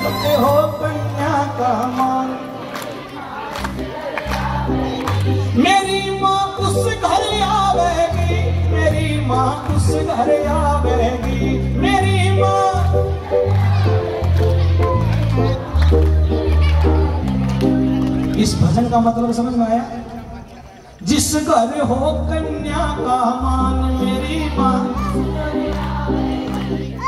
हो कन्या का मान। मेरी माँ उस घर आवेगी, मेरी माँ उस घर आवेगी, मेरी माँ। इस भजन का मतलब समझ में आया? जिस घर हो कन्या का मान, मेरी माँ।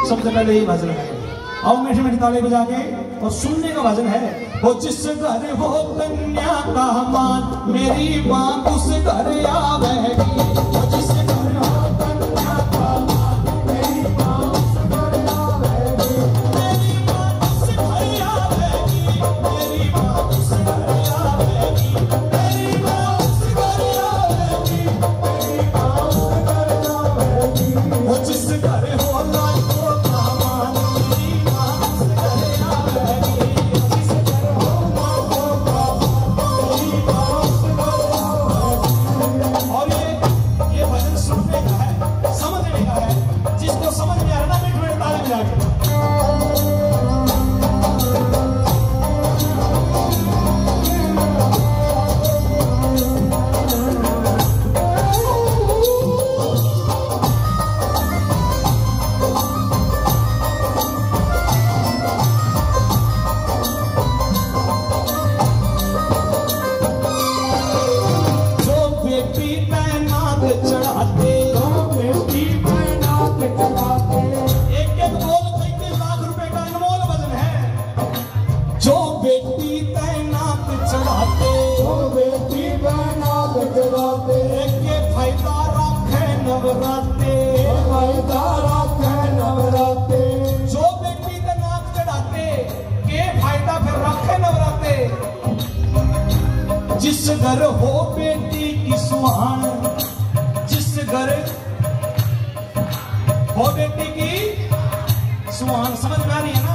सबसे पहले यही भजन है, आओ मीठी मीठी ताली बजा के और सुनने का भजन है। वो जिस घर हो कन्या का मान, मेरी माँ उस घर आवेगी। वो जिस घर हो कन्या का मान, मेरी माँ उस घर आवेगी, मेरी माँ उस घर आवेगी, मेरी माँ उस घर आवेगी, मेरी माँ उस घर आवेगी, मेरी माँ उस घर आवेगी। वो जिस घर हो लाखों का मान, मेरी माँ उस घर आवेगी। जिस घर हो लाखों का मान, मेरी माँ उस घर आवेगी। और ये भजन सुनने का है, समझने का है। जिसको समझ में आ रहा ना, मिनट मिनट ताली बजा के। जो बेटी तैनात चढ़ाते, जो बेटी तैनात चढ़ाते, एक एक बोल 35 लाख रुपए का अनमोल भजन है। जो बेटी तैनात चढ़ाते, जो बेटी तैनात चढ़ाते, के फायदा रखे नवराते, फायदा रखे नवराते। जो बेटी तैनात चढ़ाते, के फायदा फिर रखे नवराते। जिस घर हो बेटी की सुहान, जिस घर हो बेटी की सुहान। समझ में आ रही है ना?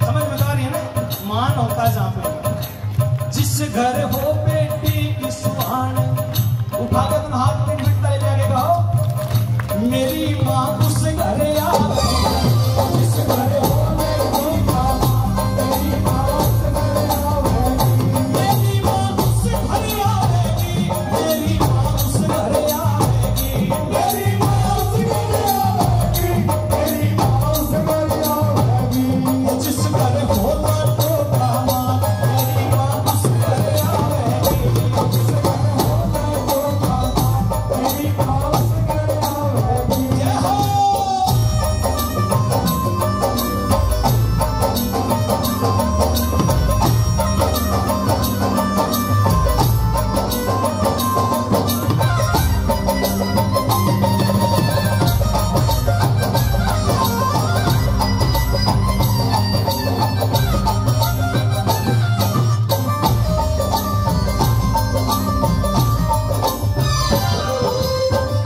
समझ में आ रही है ना? मान होता है जहां पे। जिस घर हो बेटी की सुहान, उठा के तुम हाथ में मिटता ले जाके कहो, मेरी माँ उस घर आवेगी। जिस घर हो बेटी का मान, मेरी माँ उस घर आवेगी, मेरी माँ उस घर आवेगी, मेरी माँ उस घर आवेगी, मेरी माँ उस घर आवेगी, मेरी माँ उस घर आवेगी। जिस घर हो लाखों का मान, मेरी माँ उस घर आवेगी। जिस घर हो लाखों का मान, मेरी माँ उस घर आवेगी। जय हो।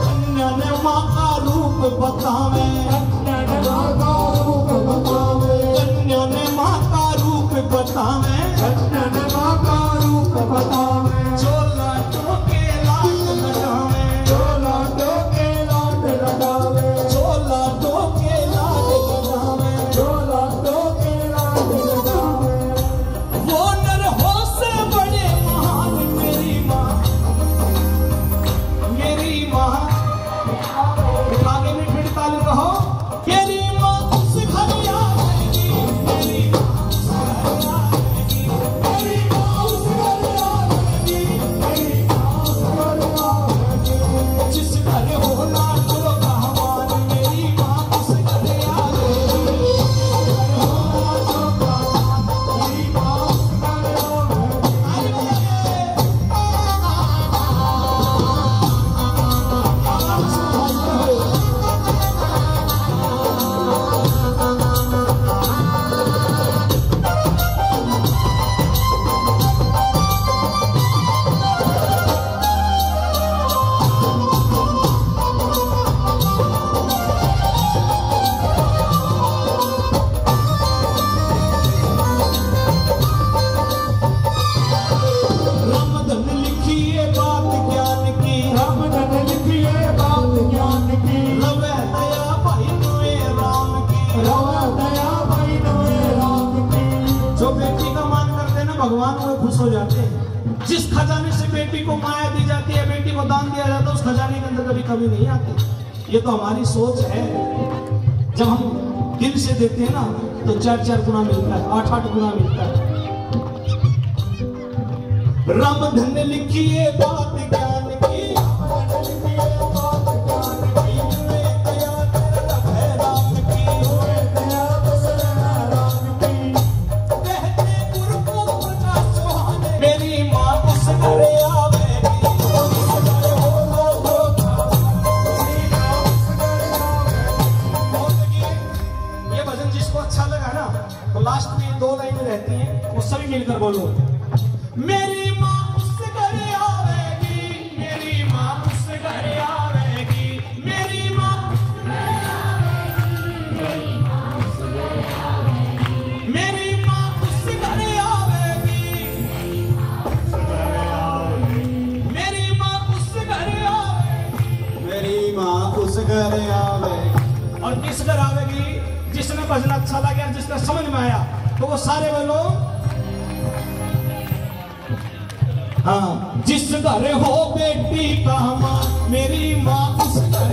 कन्या ने माँ का रूप बतावे, कन्या ने माँ का रूप बतावे, कन्या ने माँ का रूप बतावे, कन्या ने माँ का रूप बतावे। जो लाडों के लाड लगावे, जो लाडों के लाड लगावे, जो लाडों के लाड लगावे, जो लाडों के लाड लगावे। वो नर हो से बड़े महान, मेरी माँ, मेरी माँ। आगे मिनट मिनट ताली कहो, मेरी माँ उस घर आवेगी, मेरी माँ उस घर आवेगी, मेरी माँ उस घर आवेगी, भगवान वो खुश हो जाते हैं। जिस खजाने से बेटी को माया दी जाती है, बेटी को दान दिया जाता है, उस खजाने के अंदर कभी कमी नहीं आती। ये तो हमारी सोच है। जब हम दिल से देते हैं ना तो 4-4 गुना मिलता है, 8-8 गुना मिलता है। रामधन ने लिखी ये बात ज्ञान की, मेरी माँ उस घर आवेगी। ये भजन जिसको अच्छा लगा ना तो लास्ट में 2 लाइनें रहती हैं, वो सभी मिलकर बोलो। मेरी माँ उस घर आवेगी, मेरी माँ उस घर आवेगी, मेरी माँ मेरी माँ उस घर आवेगी, मेरी माँ उस घर आवेगी, मेरी माँ उस घर आवेगी। और किस घर आवेगी? जिसने भजन अच्छा लगा, जिसका समझ में आया तो वो सारे बोलो। हाँ, जिस घर हो बेटी का माँ, मेरी माँ उस घर